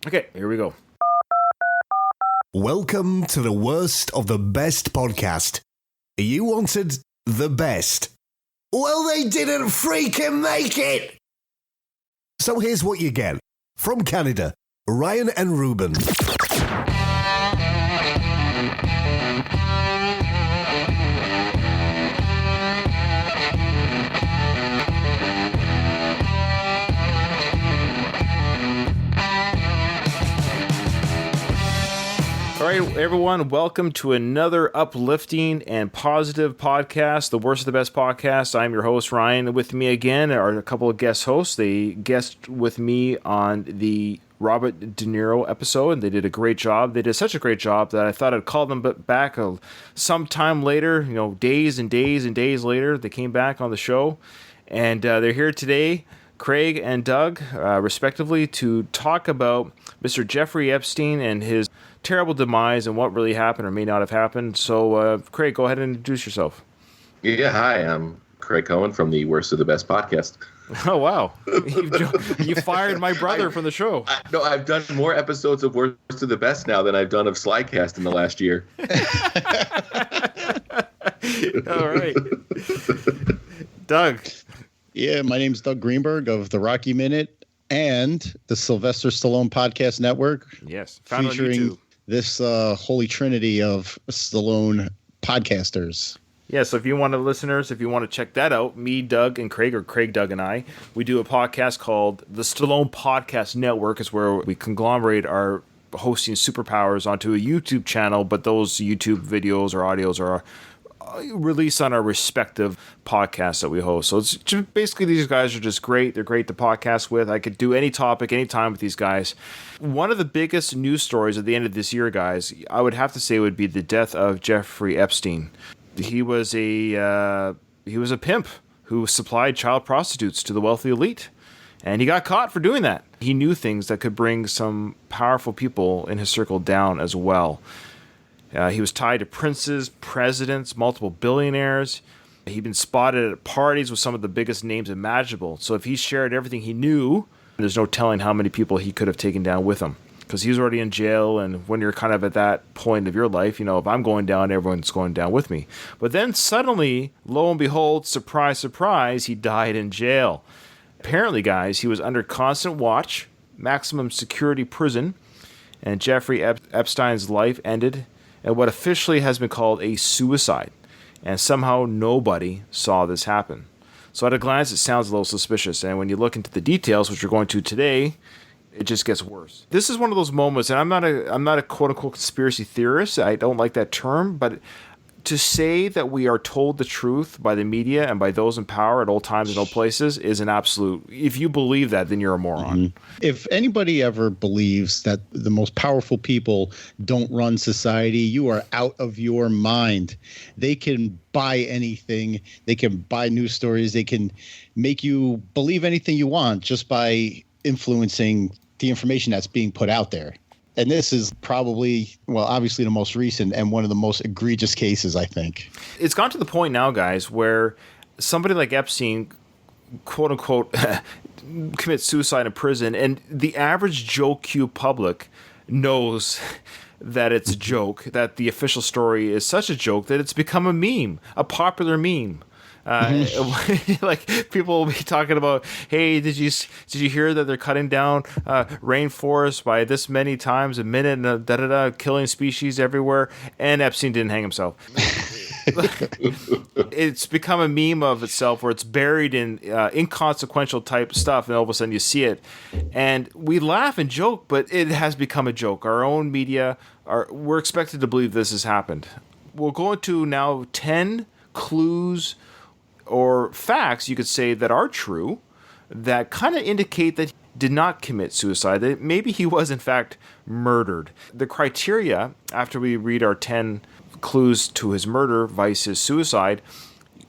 Okay, here we go. Welcome to the worst of the best podcast. You wanted the best. Well, they didn't freaking make it! So here's what you get. From Canada, Ryan and Ruben. All right, everyone, welcome to another uplifting and positive podcast, the worst of the best podcast. I'm your host, Ryan. With me again are a couple of guest hosts. They guest with me on the Robert De Niro episode, and they did a great job. They did such a great job that I thought I'd call them back sometime later, days and days and days later. They came back on the show, and they're here today, Craig and Doug, respectively, to talk about Mr. Jeffrey Epstein and his terrible demise and what really happened or may not have happened. So, Craig, go ahead and introduce yourself. Yeah, hi, I'm Craig Cohen from the Worst of the Best podcast. Oh, wow. You fired my brother from the show. I've done more episodes of Worst of the Best now than I've done of Slycast in the last year. All right. Doug. Yeah, my name's Doug Greenberg of the Rocky Minute and the Sylvester Stallone Podcast Network. Yes, found featuring on YouTube. This holy trinity of Stallone podcasters. Yeah, so if you want to check that out, me, Doug, and Craig, or Craig, Doug, and I, we do a podcast called the Stallone Podcast Network. It's where we conglomerate our hosting superpowers onto a YouTube channel, but those YouTube videos or audios are released on our respective podcasts that we host. So it's just, basically, these guys are just great. They're great to podcast with. I could do any topic, anytime with these guys. One of the biggest news stories at the end of this year, guys, I would have to say would be the death of Jeffrey Epstein. He was a pimp who supplied child prostitutes to the wealthy elite, and he got caught for doing that. He knew things that could bring some powerful people in his circle down as well. He was tied to princes, presidents, multiple billionaires. He'd been spotted at parties with some of the biggest names imaginable. So if he shared everything he knew, there's no telling how many people he could have taken down with him, because he was already in jail. And when you're kind of at that point of your life, if I'm going down, everyone's going down with me. But then suddenly, lo and behold, surprise, surprise, he died in jail. Apparently, guys, he was under constant watch, maximum security prison, and Jeffrey Epstein's life ended at what officially has been called a suicide. And somehow nobody saw this happen. So at a glance, it sounds a little suspicious. And when you look into the details, which we're going to today, it just gets worse. This is one of those moments, and I'm not a quote-unquote conspiracy theorist. I don't like that term, but to say that we are told the truth by the media and by those in power at all times and all places is an absolute. If you believe that, then you're a moron. Mm-hmm. If anybody ever believes that the most powerful people don't run society, you are out of your mind. They can buy anything. They can buy news stories. They can make you believe anything you want just by influencing the information that's being put out there. And this is probably, obviously the most recent and one of the most egregious cases, I think. It's gone to the point now, guys, where somebody like Epstein, quote unquote, commits suicide in prison, and the average Joe Q public knows that it's a joke, that the official story is such a joke that it's become a meme, a popular meme. Like people will be talking about, hey, did you hear that they're cutting down rainforests by this many times a minute and killing species everywhere, and Epstein didn't hang himself. It's become a meme of itself where it's buried in inconsequential type stuff, and all of a sudden you see it and we laugh and joke, but it has become a joke. Our own media we're expected to believe this has happened. We'll go into now 10 clues or facts, you could say, that are true, that kind of indicate that he did not commit suicide, that maybe he was in fact murdered. The criteria, after we read our 10 clues to his murder, vice his suicide,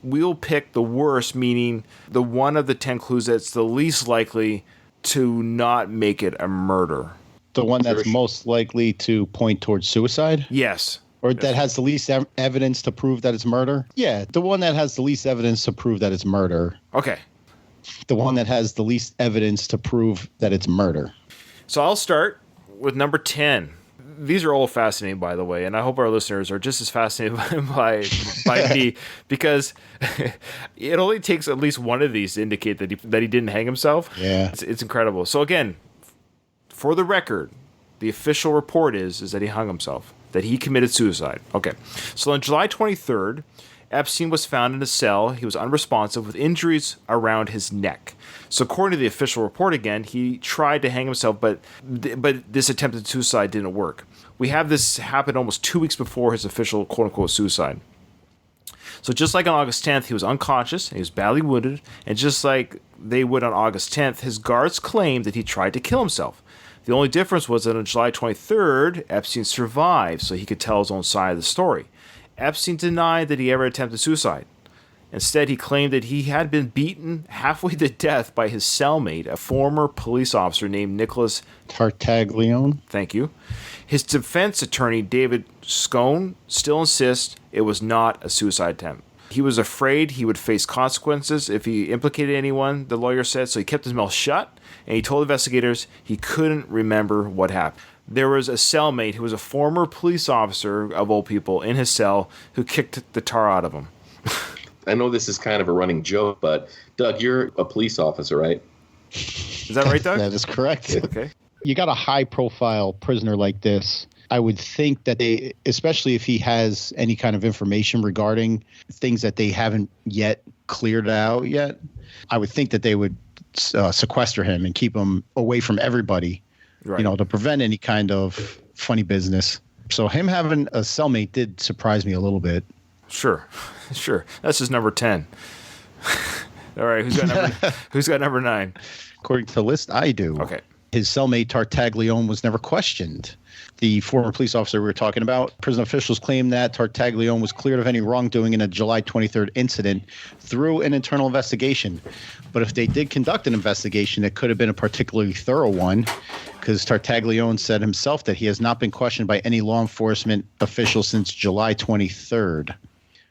we'll pick the worst, meaning the one of the 10 clues that's the least likely to not make it a murder. The one that's most likely to point towards suicide? Yes. Or that has the least evidence to prove that it's murder? Yeah, the one that has the least evidence to prove that it's murder. Okay. The one that has the least evidence to prove that it's murder. So I'll start with number 10. These are all fascinating, by the way, and I hope our listeners are just as fascinated by me, because it only takes at least one of these to indicate that he didn't hang himself. Yeah. It's incredible. So again, for the record, the official report is that he hung himself, that he committed suicide. Okay. So on July 23rd, Epstein was found in a cell. He was unresponsive with injuries around his neck. So according to the official report again, he tried to hang himself, but this attempted suicide didn't work. We have this happen almost 2 weeks before his official quote-unquote suicide. So just like on August 10th, he was unconscious, he was badly wounded, and just like they would on August 10th, his guards claimed that he tried to kill himself. The only difference was that on July 23rd, Epstein survived, so he could tell his own side of the story. Epstein denied that he ever attempted suicide. Instead, he claimed that he had been beaten halfway to death by his cellmate, a former police officer named Nicholas Tartaglione. Thank you. His defense attorney, David Scone, still insists it was not a suicide attempt. He was afraid he would face consequences if he implicated anyone, the lawyer said, so he kept his mouth shut, and he told investigators he couldn't remember what happened. There was a cellmate who was a former police officer, of all people, in his cell who kicked the tar out of him. I know this is kind of a running joke, but Doug, you're a police officer, right? Is that right, Doug? That is correct. Okay. You got a high-profile prisoner like this. I would think that they, especially if he has any kind of information regarding things that they haven't yet cleared out yet, I would think that they would sequester him and keep him away from everybody, Right. to prevent any kind of funny business. So him having a cellmate did surprise me a little bit. Sure. That's just number 10. All right, who's got number 9? According to the list, I do. Okay. His cellmate Tartaglione was never questioned. The former police officer we were talking about, prison officials claim that Tartaglione was cleared of any wrongdoing in a July 23rd incident through an internal investigation. But if they did conduct an investigation, it could have been a particularly thorough one, because Tartaglione said himself that he has not been questioned by any law enforcement official since July 23rd.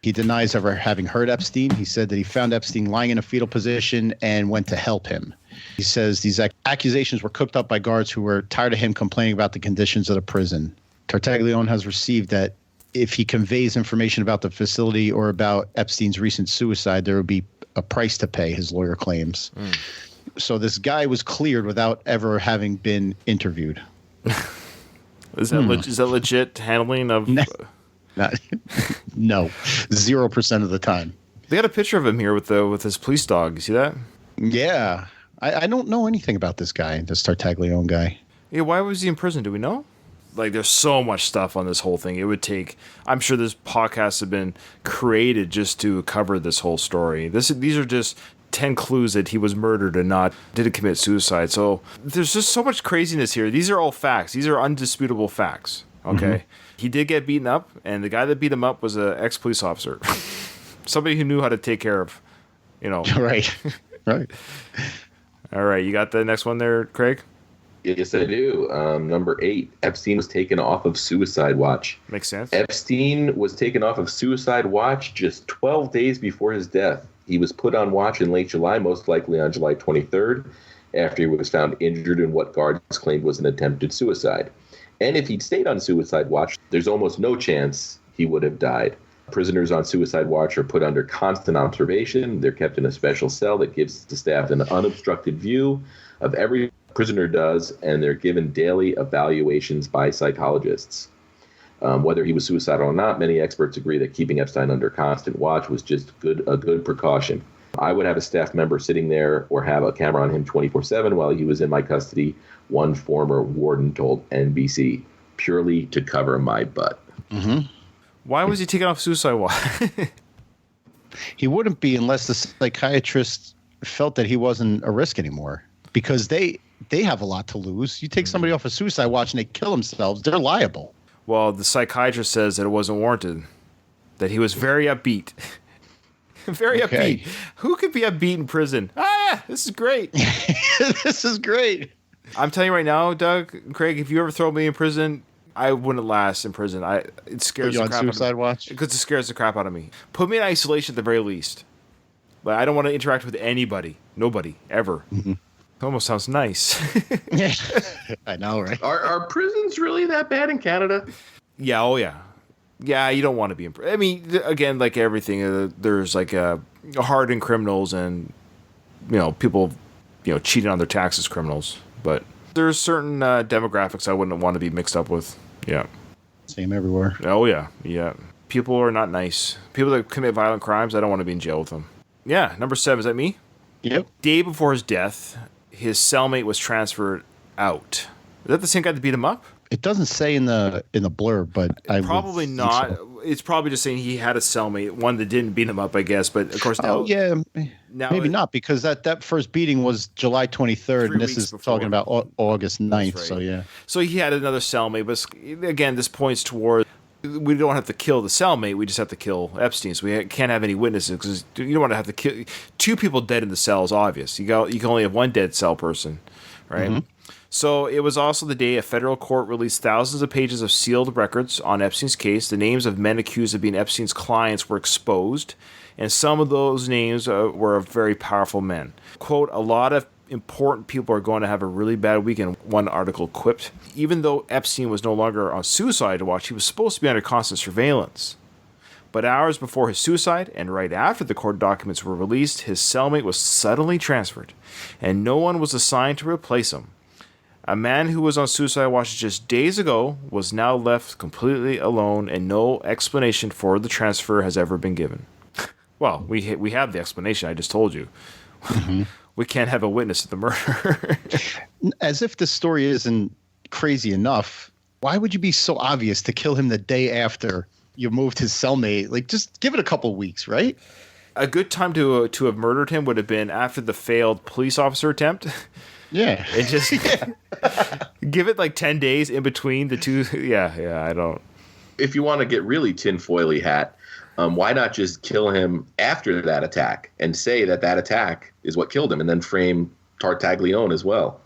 He denies ever having heard Epstein. He said that he found Epstein lying in a fetal position and went to help him. He says these accusations were cooked up by guards who were tired of him complaining about the conditions of the prison. Tartaglione has received that if he conveys information about the facility or about Epstein's recent suicide, there would be a price to pay, his lawyer claims. So this guy was cleared without ever having been interviewed. Is that legit handling of... No, 0% of the time. They got a picture of him here with his police dog. You see that? Yeah. I don't know anything about this guy, this Tartaglione guy. Yeah, why was he in prison? Do we know? Like, there's so much stuff on this whole thing. It would take... I'm sure this podcast have been created just to cover this whole story. These are just 10 clues that he was murdered and didn't commit suicide. So there's just so much craziness here. These are all facts. These are undisputable facts. Okay? Mm-hmm. He did get beaten up, and the guy that beat him up was an ex-police officer. Somebody who knew how to take care of, Right. Right. All right, you got the next one there, Craig? Yes, I do. Number 8, Epstein was taken off of suicide watch. Makes sense. Epstein was taken off of suicide watch just 12 days before his death. He was put on watch in late July, most likely on July 23rd, after he was found injured in what guards claimed was an attempted suicide. And if he'd stayed on suicide watch, there's almost no chance he would have died. Prisoners on suicide watch are put under constant observation. They're kept in a special cell that gives the staff an unobstructed view of every prisoner does, and they're given daily evaluations by psychologists. Whether he was suicidal or not, many experts agree that keeping Epstein under constant watch was just a good precaution. I would have a staff member sitting there or have a camera on him 24/7 while he was in my custody, one former warden told NBC, purely to cover my butt. Mm-hmm. Why was he taken off suicide watch? He wouldn't be unless the psychiatrist felt that he wasn't a risk anymore, because they have a lot to lose. You take somebody off a suicide watch and they kill themselves, they're liable. Well, the psychiatrist says that it wasn't warranted, that he was very upbeat. Very upbeat. Who could be upbeat in prison? This is great. This is great. I'm telling you right now, Doug, Craig, if you ever throw me in prison, I wouldn't last in prison. It scares the crap out of me. Suicide watch? Because it scares the crap out of me. Put me in isolation at the very least. But I don't want to interact with anybody. Nobody. Ever. Mm-hmm. Almost sounds nice. Yeah, I know, right? Are prisons really that bad in Canada? Yeah, oh yeah. Yeah, you don't want to be in I mean, again, like everything, there's like hardened criminals and, people, cheating on their taxes criminals. But there's certain demographics I wouldn't want to be mixed up with. Yeah. Same everywhere. Oh, yeah. Yeah. People are not nice. People that commit violent crimes, I don't want to be in jail with them. Yeah, number 7. Is that me? Yep. Day before his death, his cellmate was transferred out. Is that the same guy that beat him up? It doesn't say in the blurb, but I probably would not. think so. It's probably just saying he had a cellmate, one that didn't beat him up, I guess. But of course, now, Oh yeah, now maybe not, because that first beating was July 23rd, 3 and this weeks is before. talking about August 9th. right. So yeah, So he had another cellmate, but again, this points toward we don't have to kill the cellmate. We just have to kill Epstein. So we can't have any witnesses because you don't want to have to kill 2 people dead in the cell is obvious. You can only have 1 dead cell person, right? Mm-hmm. So it was also the day a federal court released thousands of pages of sealed records on Epstein's case. The names of men accused of being Epstein's clients were exposed, and some of those names were of very powerful men. Quote, a lot of important people are going to have a really bad weekend, one article quipped. Even though Epstein was no longer on suicide watch, he was supposed to be under constant surveillance. But hours before his suicide, and right after the court documents were released, his cellmate was suddenly transferred, and no one was assigned to replace him. A man who was on suicide watch just days ago was now left completely alone, and no explanation for the transfer has ever been given. Well, we have the explanation. I just told you. Mm-hmm. We can't have a witness of the murder. As if this story isn't crazy enough, why would you be so obvious to kill him the day after you moved his cellmate? Like, just give it a couple weeks, right? A good time to have murdered him would have been after the failed police officer attempt. Yeah. And just give it like 10 days in between the two. Yeah, I don't. If you want to get really tinfoily hat, why not just kill him after that attack and say that attack is what killed him, and then frame Tartaglione as well?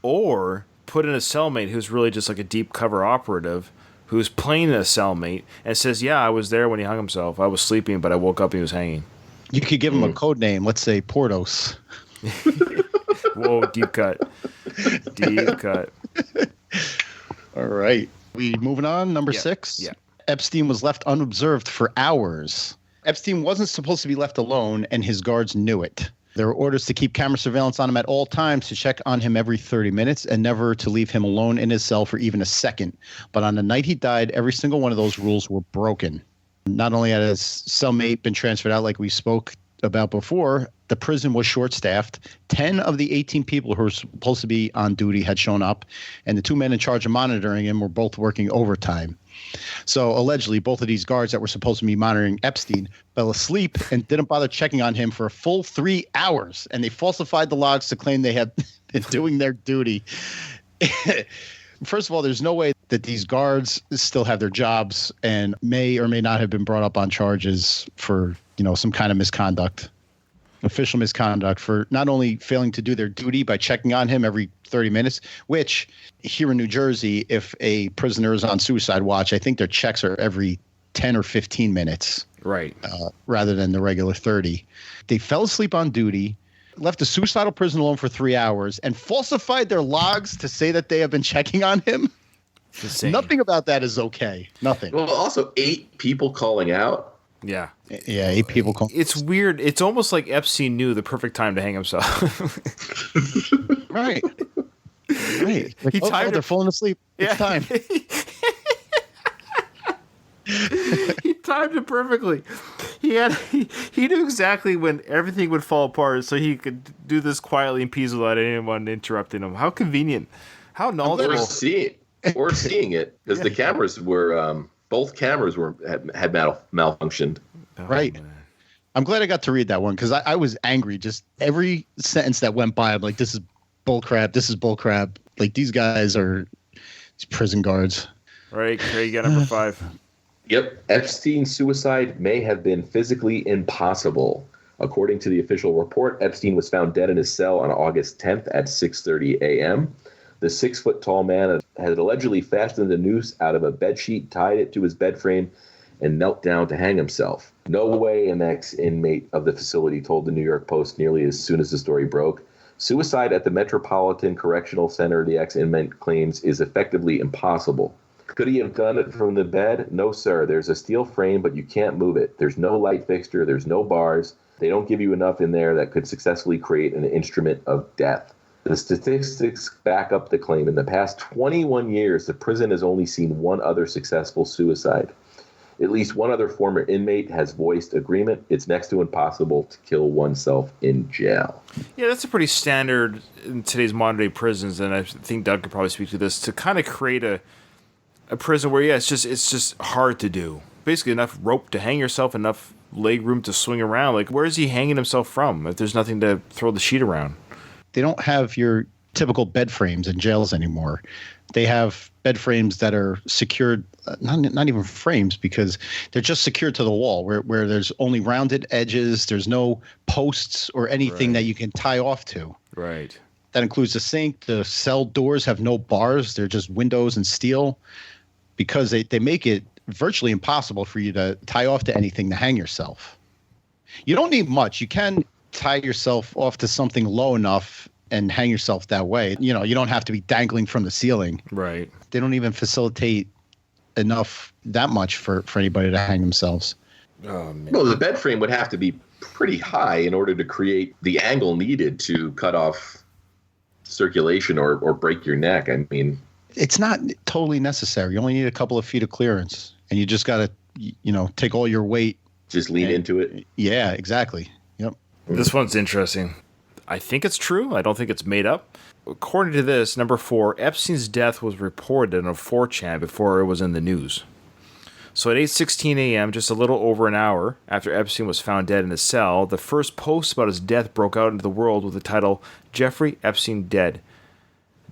Or put in a cellmate who's really just like a deep cover operative who's playing a cellmate and says, yeah, I was there when he hung himself. I was sleeping, but I woke up and he was hanging. You could give him a code name. Let's say Portos. Whoa, deep cut. Deep cut. All right. We moving on. Number 6. Yeah. Epstein was left unobserved for hours. Epstein wasn't supposed to be left alone, and his guards knew it. There were orders to keep camera surveillance on him at all times, to check on him every 30 minutes, and never to leave him alone in his cell for even a second. But on the night he died, every single one of those rules were broken. Not only had his cellmate been transferred out like we spoke about before, the prison was short-staffed. 10 of the 18 people who were supposed to be on duty had shown up, and the 2 men in charge of monitoring him were both working overtime. So allegedly, both of these guards that were supposed to be monitoring Epstein fell asleep and didn't bother checking on him for a full 3 hours, and they falsified the logs to claim they had been doing their duty. First of all, there's no way that these guards still have their jobs and may or may not have been brought up on charges for, some kind of misconduct. Official misconduct for not only failing to do their duty by checking on him every 30 minutes, which here in New Jersey, if a prisoner is on suicide watch, I think their checks are every 10 or 15 minutes. Right. Rather than the regular 30. They fell asleep on duty, left a suicidal person alone for 3 hours, and falsified their logs to say that they have been checking on him. Nothing about that is okay. Nothing. Well, also 8 people calling out. Yeah. Yeah, 8 people call. It's weird. It's almost like Epstein knew the perfect time to hang himself. Right. Right. Like, they're falling asleep. Yeah. It's time. He timed it perfectly. He knew exactly when everything would fall apart, so he could do this quietly and peacefully without anyone interrupting him. How convenient. How knowledgeable. Or seeing it, because the cameras were both cameras had malfunctioned. Right. I'm glad I got to read that one, because I was angry. Just every sentence that went by, I'm like, this is bullcrap. This is bullcrap. Like, these guys are prison guards. Right. Craig, you got number 5. Yep. Epstein's suicide may have been physically impossible. According to the official report, Epstein was found dead in his cell on August 10th at 6:30 a.m. The 6-foot-tall man had allegedly fastened a noose out of a bedsheet, tied it to his bed frame, and knelt down to hang himself. No way, an ex-inmate of the facility told the New York Post nearly as soon as the story broke. Suicide at the Metropolitan Correctional Center, the ex-inmate claims, is effectively impossible. Could he have done it from the bed? No, sir. There's a steel frame, but you can't move it. There's no light fixture. There's no bars. They don't give you enough in there that could successfully create an instrument of death. The statistics back up the claim. In the past 21 years, the prison has only seen one other successful suicide. At least one other former inmate has voiced agreement. It's next to impossible to kill oneself in jail. Yeah, that's a pretty standard in today's modern day prisons, and I think Doug could probably speak to this, to kind of create a prison where, yeah, it's just hard to do. Basically enough rope to hang yourself, enough leg room to swing around. Like, where is he hanging himself from if there's nothing to throw the sheet around? They don't have your typical bed frames in jails anymore. They have bed frames that are secured, not even frames, because they're just secured to the wall where there's only rounded edges. There's no posts or anything that you can tie off to. Right. That includes the sink. The cell doors have no bars. They're just windows and steel, because they make it virtually impossible for you to tie off to anything to hang yourself. You don't need much. You can tie yourself off to something low enough and hang yourself that way. You know, you don't have to be dangling from the ceiling. Right. They don't even facilitate enough that much for anybody to hang themselves. Oh, man. Well, the bed frame would have to be pretty high in order to create the angle needed to cut off circulation or break your neck. I mean, it's not totally necessary. You only need a couple of feet of clearance, and you just got to, take all your weight. Just lean into it. Yeah, exactly. Yep. This one's interesting. I think it's true. I don't think it's made up. According to this, number 4, Epstein's death was reported on a 4chan before it was in the news. So at 8:16 a.m., just a little over an hour after Epstein was found dead in his cell, the first post about his death broke out into the world with the title, Jeffrey Epstein Dead.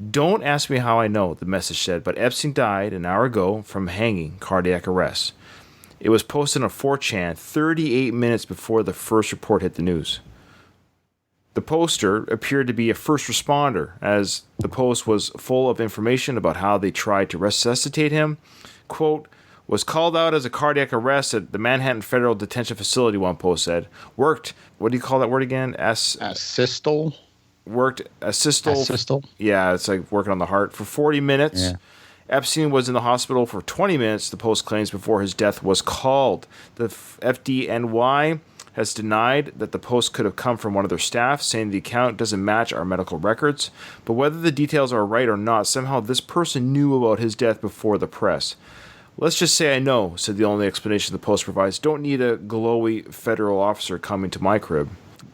Don't ask me how I know, the message said, but Epstein died an hour ago from hanging, cardiac arrest. It was posted on 4chan 38 minutes before the first report hit the news. The poster appeared to be a first responder, as the post was full of information about how they tried to resuscitate him. Quote, was called out as a cardiac arrest at the Manhattan Federal Detention Facility, one post said. Worked, what do you call that word again? Asystole? Worked asystole. Asystole? Yeah, it's like working on the heart for 40 minutes. Yeah. Epstein was in the hospital for 20 minutes, the post claims, before his death was called. The FDNY has denied that the post could have come from one of their staff, saying the account doesn't match our medical records. But whether the details are right or not, somehow this person knew about his death before the press. Let's just say I know, said the only explanation the post provides. Don't need a glowy federal officer coming to my crib.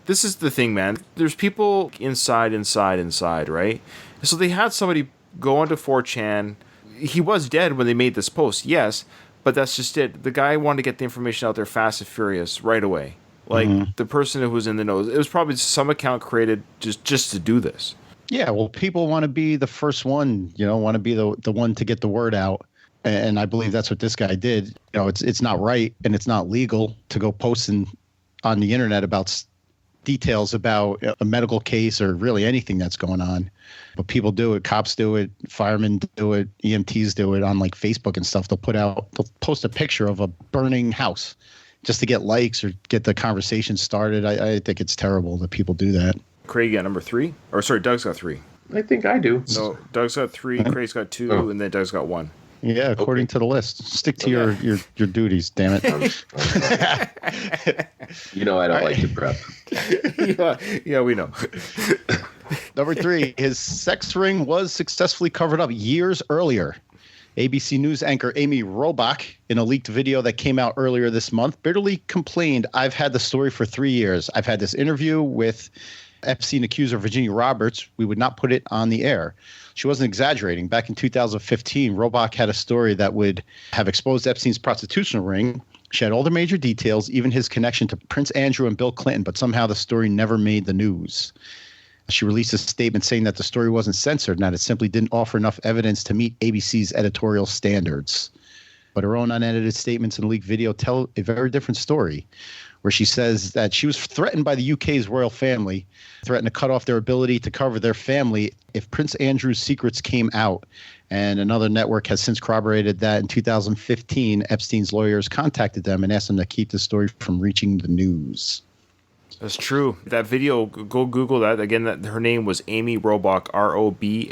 This is the thing, man. There's people inside, right? So they had somebody go onto 4chan. He was dead when they made this post, yes, but that's just it. The guy wanted to get the information out there fast and furious right away. Like, the person who was in the know, it was probably some account created just to do this. Yeah, well, people want to be the first one, want to be the one to get the word out. And I believe that's what this guy did. It's not right, and it's not legal to go posting on the internet about details about a medical case or really anything that's going on. But people do it. Cops do it. Firemen do it. EMTs do it on like Facebook and stuff. They'll post a picture of a burning house just to get likes or get the conversation started. I think it's terrible that people do that. Craig got number 3? Or sorry, Doug's got 3. I think I do. No, Doug's got 3, Craig's got 2, and then Doug's got 1. Yeah, according to the list. Stick to your duties, damn it. I don't like to prep. Yeah, we know. Number 3, his sex ring was successfully covered up years earlier. ABC News anchor Amy Robach, in a leaked video that came out earlier this month, bitterly complained, "I've had the story for 3 years. I've had this interview with Epstein accuser Virginia Roberts. We would not put it on the air." She wasn't exaggerating. Back in 2015, Robach had a story that would have exposed Epstein's prostitution ring. She had all the major details, even his connection to Prince Andrew and Bill Clinton, but somehow the story never made the news. She released a statement saying that the story wasn't censored and that it simply didn't offer enough evidence to meet ABC's editorial standards. But her own unedited statements in the leaked video tell a very different story, where she says that she was threatened by the UK's royal family, threatened to cut off their ability to cover their family if Prince Andrew's secrets came out. And another network has since corroborated that in 2015, Epstein's lawyers contacted them and asked them to keep the story from reaching the news. That's true. That video, go Google that. Again, that her name was Amy Robach, Robach.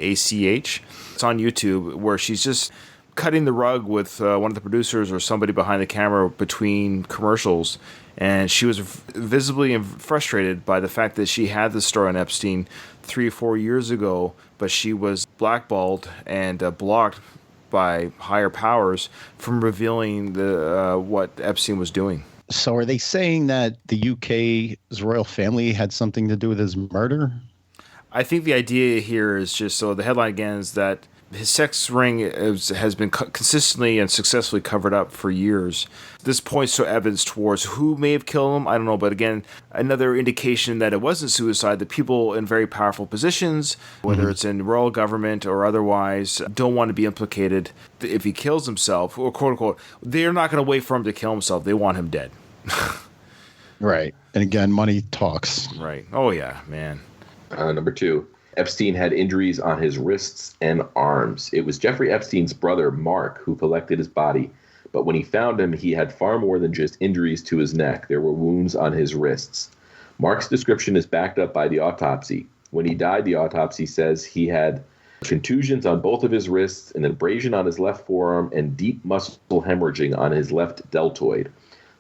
It's on YouTube, where she's just cutting the rug with one of the producers or somebody behind the camera between commercials. And she was visibly frustrated by the fact that she had the story on Epstein 3 or 4 years ago, but she was blackballed and blocked by higher powers from revealing what Epstein was doing. So are they saying that the UK's royal family had something to do with his murder? I think the idea here is just, so the headline again is that his sex ring has been consistently and successfully covered up for years. This points to evidence towards who may have killed him. I don't know, but again, another indication that it wasn't suicide. The people in very powerful positions, whether it's in royal government or otherwise, don't want to be implicated if he kills himself, or quote unquote, they're not going to wait for him to kill himself. They want him dead. Right. And again, money talks. Right. Oh, yeah, man. Number 2. Epstein had injuries on his wrists and arms. It was Jeffrey Epstein's brother, Mark, who collected his body. But when he found him, he had far more than just injuries to his neck. There were wounds on his wrists. Mark's description is backed up by the autopsy. When he died, the autopsy says he had contusions on both of his wrists, an abrasion on his left forearm, and deep muscle hemorrhaging on his left deltoid.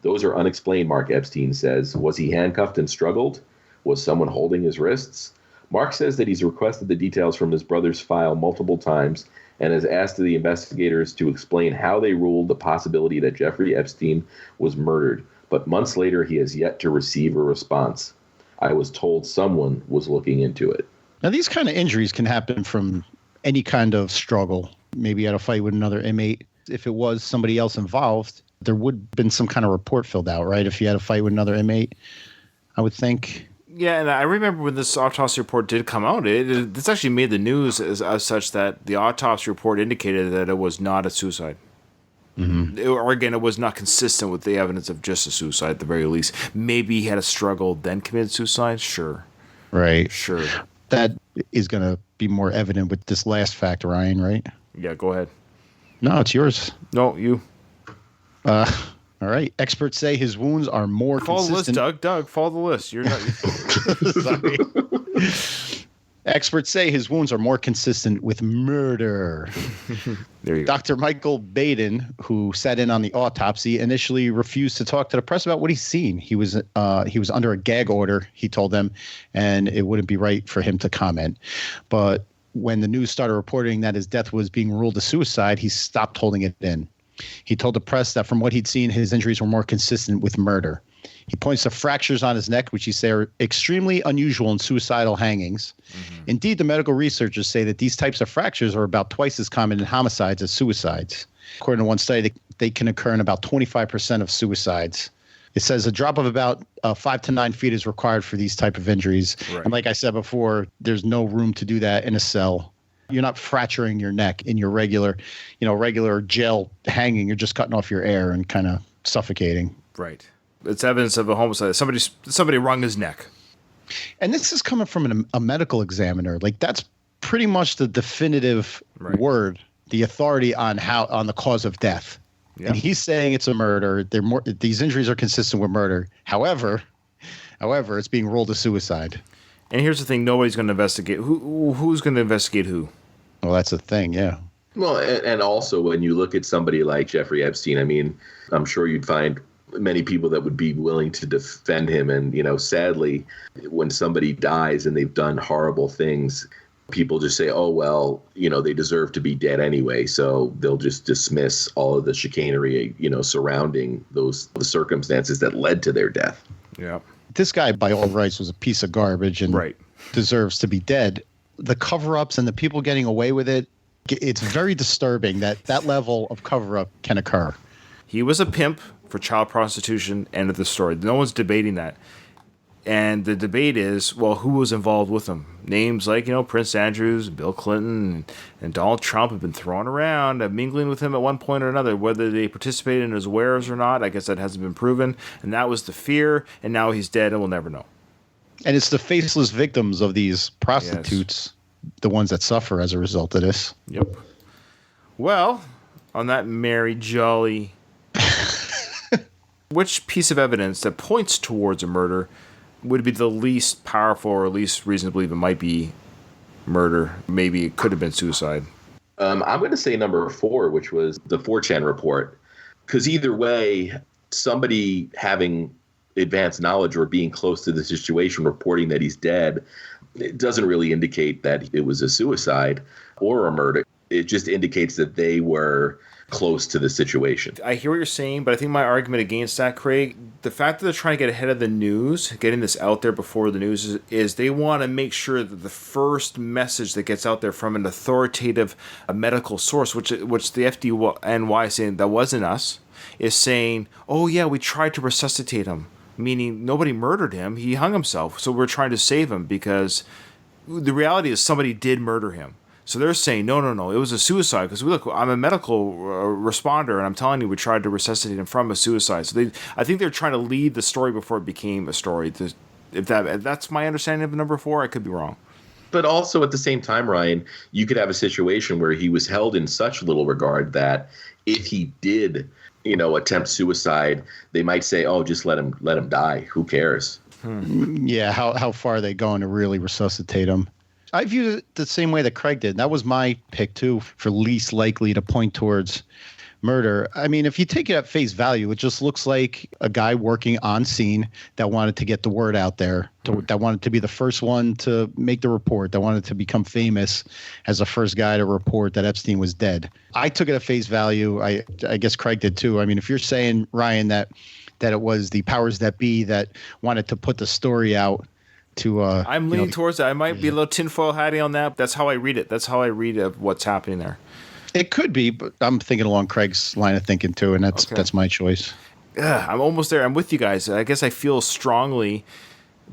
Those are unexplained, Mark Epstein says. Was he handcuffed and struggled? Was someone holding his wrists? Mark says that he's requested the details from his brother's file multiple times and has asked the investigators to explain how they ruled the possibility that Jeffrey Epstein was murdered. But months later, he has yet to receive a response. I was told someone was looking into it. Now, these kind of injuries can happen from any kind of struggle. Maybe you had a fight with another inmate. If it was somebody else involved, there would have been some kind of report filled out, right? If you had a fight with another inmate, I would think. Yeah, and I remember when this autopsy report did come out, it's actually made the news as such that the autopsy report indicated that it was not a suicide. Or again, it was not consistent with the evidence of just a suicide at the very least. Maybe he had a struggle, then committed suicide? Sure. Right. Sure. That is going to be more evident with this last fact, Ryan, right? Yeah, go ahead. No, it's yours. No, you. All right. Experts say his wounds are more Follow consistent. the list, Doug. Doug, follow the list. You're not. Sorry. Experts say his wounds are more consistent with murder. There you go. Dr. Michael Baden, who sat in on the autopsy, initially refused to talk to the press about what he's seen. He was under a gag order, he told them, and it wouldn't be right for him to comment. But when the news started reporting that his death was being ruled a suicide, he stopped holding it in. He told the press that from what he'd seen, his injuries were more consistent with murder. He points to fractures on his neck, which he said are extremely unusual in suicidal hangings. Indeed, the medical researchers say that these types of fractures are about twice as common in homicides as suicides. According to one study, they can occur in about 25% of suicides. It says a drop of about 5 to 9 feet is required for these type of injuries. Right. And like I said before, there's no room to do that in a cell. You're not fracturing your neck in your regular jail hanging. You're just cutting off your air and kind of suffocating. Right. It's evidence of a homicide. Somebody wrung his neck. And this is coming from a medical examiner. Like, that's pretty much the definitive word, the authority on the cause of death. Yeah. And he's saying it's a murder. These injuries are consistent with murder. However, it's being ruled a suicide. And here's the thing: nobody's going to investigate. Who's going to investigate who? Well, that's the thing. Yeah. Well, and also when you look at somebody like Jeffrey Epstein, I mean, I'm sure you'd find many people that would be willing to defend him. And, sadly, when somebody dies and they've done horrible things, people just say, oh, well, they deserve to be dead anyway. So they'll just dismiss all of the chicanery, surrounding the circumstances that led to their death. Yeah. This guy, by all rights, was a piece of garbage and deserves to be dead. The cover-ups and the people getting away with it, it's very disturbing that level of cover-up can occur. He was a pimp for child prostitution, end of the story. No one's debating that. And the debate is, well, who was involved with him? Names like, Prince Andrews, Bill Clinton, and Donald Trump have been thrown around, mingling with him at one point or another. Whether they participated in his wares or not, I guess that hasn't been proven. And that was the fear, and now he's dead, and we'll never know. And it's the faceless victims of these prostitutes, the ones that suffer as a result of this. Yep. Well, on that merry, jolly... Which piece of evidence that points towards a murder would be the least powerful or least reason to believe it might be murder. Maybe it could have been suicide. I'm going to say number 4, which was the 4chan report. Because either way, somebody having advanced knowledge or being close to the situation reporting that he's dead, it doesn't really indicate that it was a suicide or a murder. It just indicates that they were close to the situation. I hear what you're saying, but I think my argument against that, Craig, the fact that they're trying to get ahead of the news, getting this out there before the news, is they want to make sure that the first message that gets out there from an authoritative medical source, which the FDNY is saying that wasn't us, is saying, oh yeah, we tried to resuscitate him, meaning nobody murdered him, he hung himself, so we're trying to save him, because the reality is somebody did murder him. So they're saying, no, it was a suicide. Because look, I'm a medical responder, and I'm telling you, we tried to resuscitate him from a suicide. So I think they're trying to lead the story before it became a story. If that's my understanding of number 4, I could be wrong. But also at the same time, Ryan, you could have a situation where he was held in such little regard that if he did, attempt suicide, they might say, oh, just let him die. Who cares? Yeah, how far are they going to really resuscitate him? I view it the same way that Craig did. That was my pick, too, for least likely to point towards murder. I mean, if you take it at face value, it just looks like a guy working on scene that wanted to get the word out there, that wanted to be the first one to make the report, that wanted to become famous as the first guy to report that Epstein was dead. I took it at face value. I guess Craig did, too. I mean, if you're saying, Ryan, that it was the powers that be that wanted to put the story out, I'm leaning towards that. I might be a little tinfoil hatty on that. That's how I read it. That's how I read of what's happening there. It could be, but I'm thinking along Craig's line of thinking too, and that's my choice. I'm almost there. I'm with you guys. I guess I feel strongly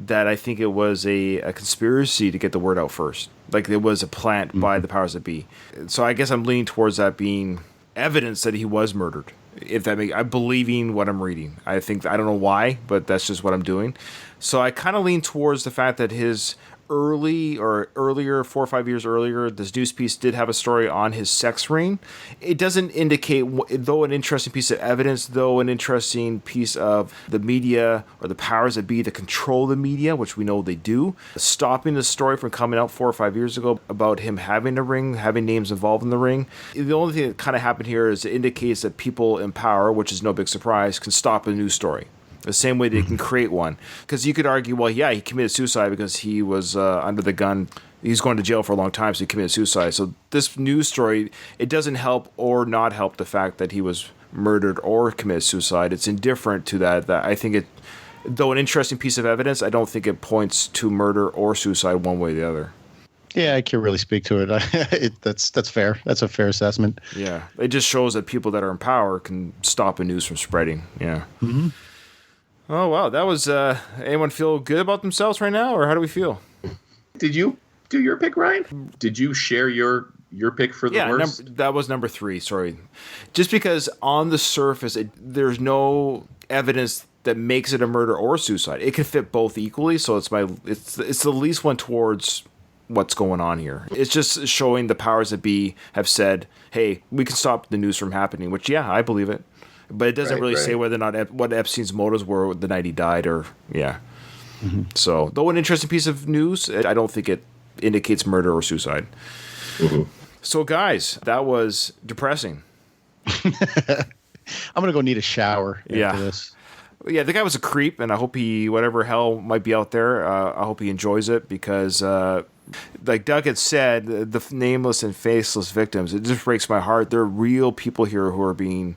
that I think it was a conspiracy to get the word out first. Like it was a plant by the powers that be. So I guess I'm leaning towards that being evidence that he was murdered. I'm believing what I'm reading. I don't know why, but that's just what I'm doing. So I kind of lean towards the fact that his earlier, 4 or 5 years earlier, this news piece did have a story on his sex ring. It doesn't indicate, though an interesting piece of evidence, though an interesting piece of the media or the powers that be that control the media, which we know they do, stopping the story from coming out 4 or 5 years ago about him having a ring, having names involved in the ring. The only thing that kind of happened here is it indicates that people in power, which is no big surprise, can stop a news story. The same way they can create one. Because you could argue, well, yeah, he committed suicide because he was under the gun. He's going to jail for a long time, so he committed suicide. So this news story, it doesn't help or not help the fact that he was murdered or committed suicide. It's indifferent to that. I think it, though an interesting piece of evidence, I don't think it points to murder or suicide one way or the other. Yeah, I can't really speak to it. That's fair. That's a fair assessment. Yeah, it just shows that people that are in power can stop a news from spreading. Yeah. Mm-hmm. Oh, wow. That was, anyone feel good about themselves right now, or how do we feel? Did you do your pick, Ryan? Did you share your pick for the worst? That was number 3, sorry. Just because on the surface, there's no evidence that makes it a murder or suicide. It can fit both equally, so it's the least one towards what's going on here. It's just showing the powers that be have said, hey, we can stop the news from happening, which, yeah, I believe it. But it doesn't really say whether or not what Epstein's motives were the night he died, or Mm-hmm. So, though an interesting piece of news, I don't think it indicates murder or suicide. Mm-hmm. So, guys, that was depressing. I'm gonna go need a shower after this. Yeah, the guy was a creep, and I hope whatever hell might be out there, I hope he enjoys it, because like Doug had said, the nameless and faceless victims, it just breaks my heart. There are real people here who are being.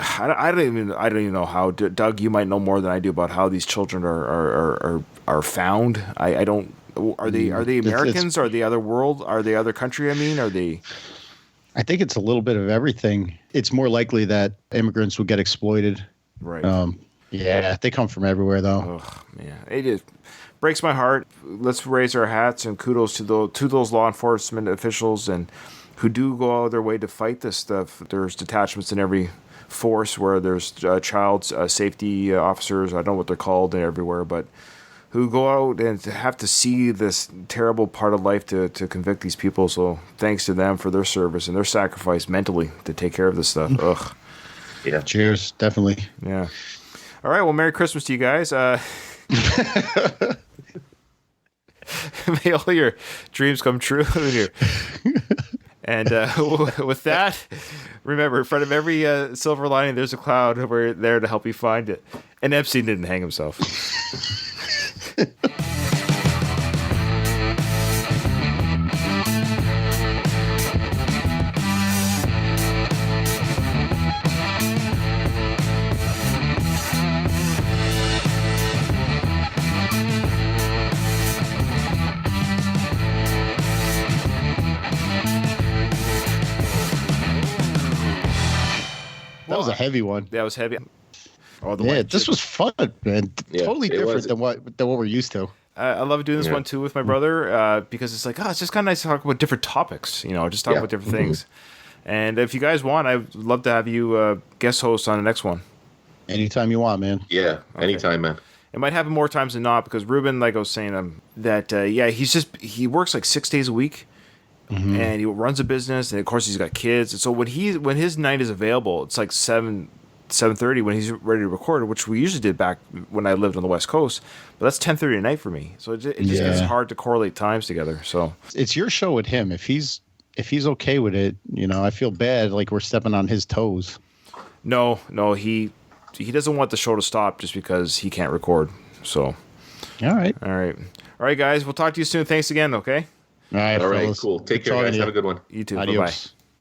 I don't even know how. Doug, you might know more than I do about how these children are found. I don't. Are they Americans? Are they other world? Are they other country? Are they? I think it's a little bit of everything. It's more likely that immigrants will get exploited. Right. Yeah, they come from everywhere, though. Oh man, it just breaks my heart. Let's raise our hats and kudos to those law enforcement officials and who do go out of their way to fight this stuff. There's detachments in every force where there's child safety officers. I don't know what they're called everywhere, but who go out and have to see this terrible part of life to convict these people. So thanks to them for their service and their sacrifice mentally to take care of this stuff. Ugh. Yeah. Cheers. Definitely. Yeah. All right. Well, Merry Christmas to you guys. May all your dreams come true. And with that, remember, in front of every silver lining, there's a cloud. We're there to help you find it. And Epstein didn't hang himself. That was a heavy one. That was heavy. Oh, This was fun, man. Yeah, totally it different was. than what we're used to. I love doing this one too with my brother because it's like, it's just kind of nice to talk about different topics, just talk about different things. And if you guys want, I'd love to have you guest host on the next one. Anytime you want, man. Yeah, anytime, man. It might happen more times than not because Ruben, like I was saying, that he works like 6 days a week, and he runs a business, and of course he's got kids. And so when his night is available, it's like 7:30 when he's ready to record, which we usually did back when I lived on the West Coast. But that's 10:30 at night for me, so it just gets hard to correlate times together. So it's your show with him. If he's okay with it, I feel bad like we're stepping on his toes. No, he doesn't want the show to stop just because he can't record. So all right, guys. We'll talk to you soon. Thanks again. Okay. All right, All right, fellas. cool. Take Good care, talking guys. to you. Have a good one. You too. Adios. Bye-bye.